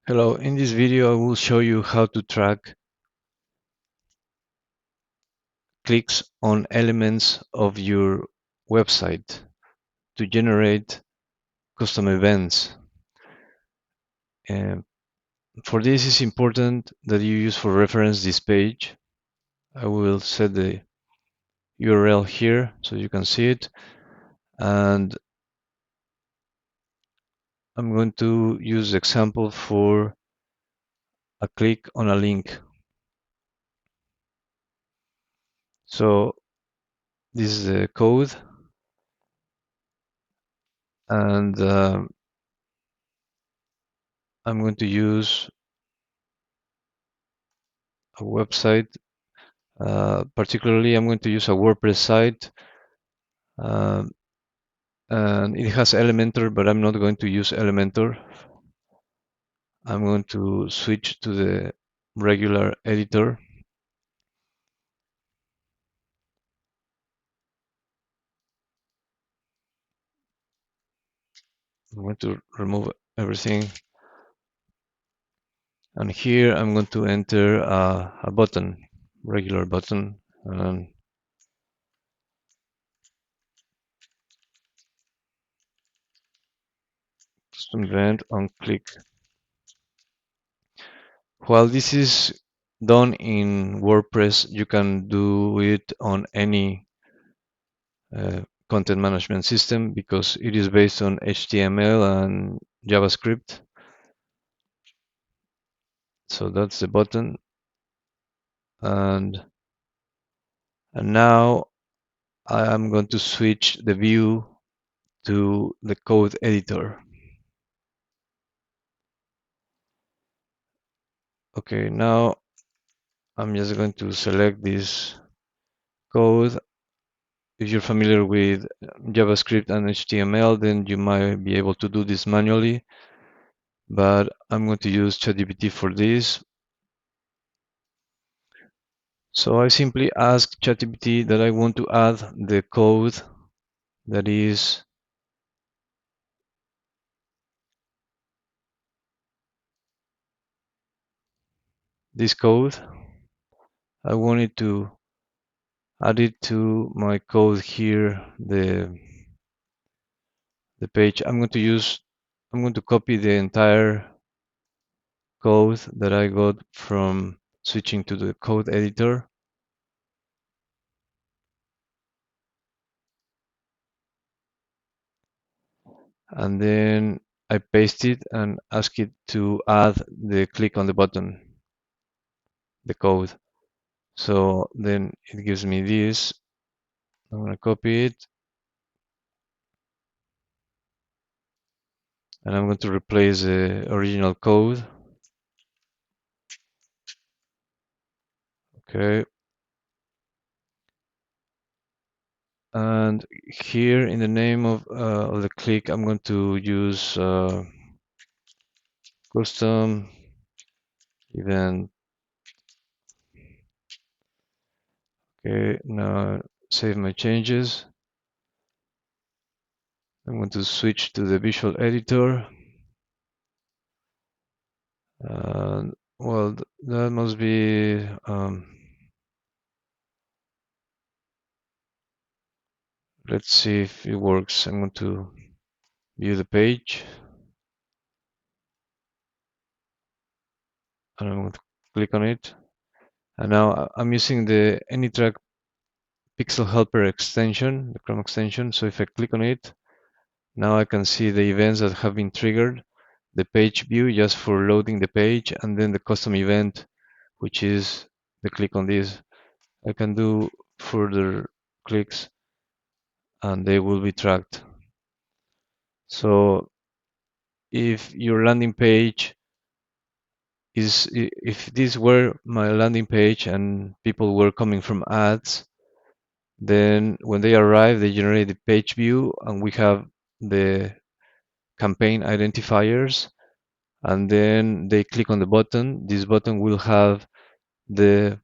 Hello, in this video I will show you how to track clicks on elements of your website to generate custom events. And for this it's important that you use for reference this page. I will set the URL here so you can see it, and I'm going to use the example for a click on a link. So this is the code, and I'm going to use a website. Particularly, I'm going to use a WordPress site, um, and it has Elementor, but I'm not going to use Elementor. I'm going to switch to the regular editor. I'm going to remove everything, and here I'm going to enter a button, regular button, and custom event on click. While this is done in WordPress, you can do it on any content management system because it is based on HTML and JavaScript. So that's the button, and now I am going to switch the view to the code editor. Okay, now I'm just going to select this code. If you're familiar with JavaScript and HTML, then you might be able to do this manually, but I'm going to use ChatGPT for this. So I simply ask ChatGPT that I want to add the code that is this code. I wanted to add it to my code here, the page. I'm going to copy the entire code that I got from switching to the code editor. And then I paste it and ask it to add the click on the button, the code. So then it gives me this. I'm going to copy it, and I'm going to replace the original code. Okay. And here in the name of the click, I'm going to use custom event. Okay, now save my changes. I'm going to switch to the visual editor. Well, that must be let's see if it works. I'm going to view the page, and I'm going to click on it. And now I'm using the AnyTrack Pixel Helper extension, the Chrome extension. So if I click on it, now I can see the events that have been triggered, the page view just for loading the page, and then the custom event, which is the click on this. I can do further clicks and they will be tracked. So if your landing page if this were my landing page and people were coming from ads, then when they arrive, they generate the page view, and we have the campaign identifiers, and then they click on the button. This button will have the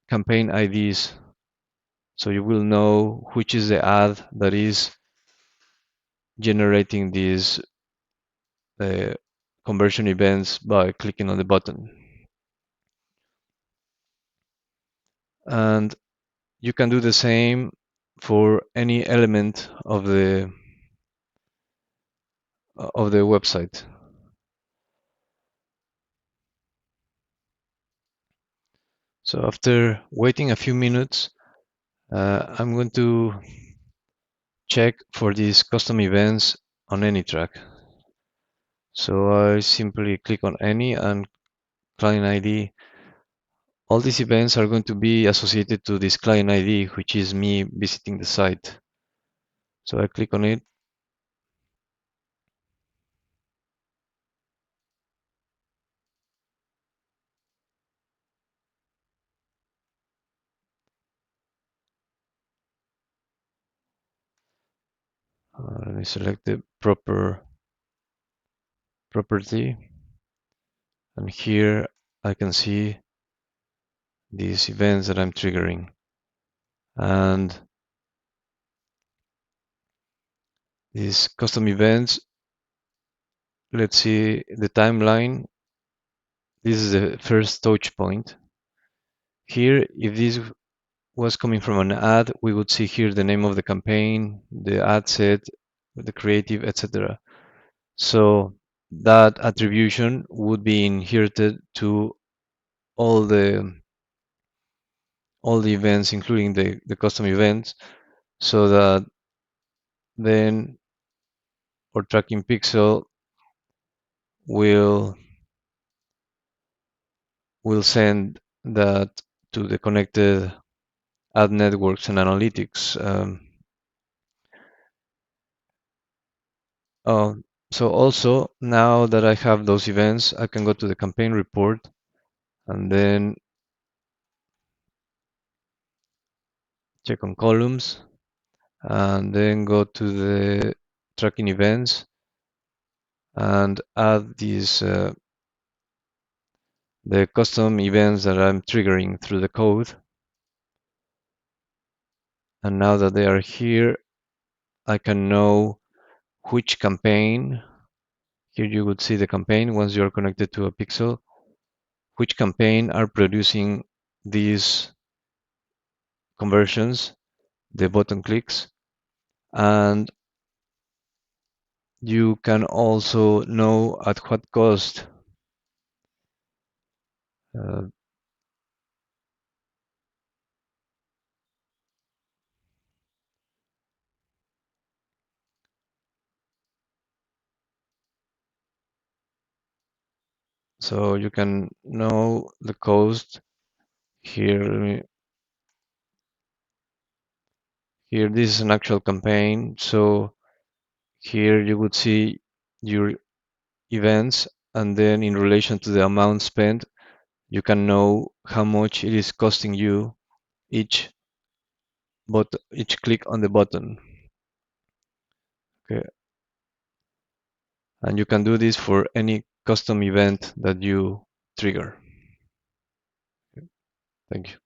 campaign IDs, so you will know which is the ad that is generating this the conversion events by clicking on the button. And you can do the same for any element of the website. So after waiting a few minutes, I'm going to check for these custom events on AnyTrack. So I simply click on any and client ID. All these events are going to be associated to this client ID, which is me visiting the site. So I click on it. Let me select the proper property. And here I can see these events that I'm triggering. And these custom events, let's see the timeline. This is the first touch point. Here, if this was coming from an ad, we would see here the name of the campaign, the ad set, the creative, etc. So that attribution would be inherited to all the events, including the custom events, so that then our tracking pixel will send that to the connected ad networks and analytics. Oh, so also now that I have those events, I can go to the campaign report and then check on columns and then go to the tracking events and add these the custom events that I'm triggering through the code. And now that they are here, I can know which campaign. Here you would see the campaign once you're connected to a pixel, which campaign are producing these conversions, the button clicks, and you can also know at what cost. Uh, so you can know the cost here. Here, this is an actual campaign. So here you would see your events, and then in relation to the amount spent, you can know how much it is costing you each each click on the button. Okay, and you can do this for any custom event that you trigger. Thank you.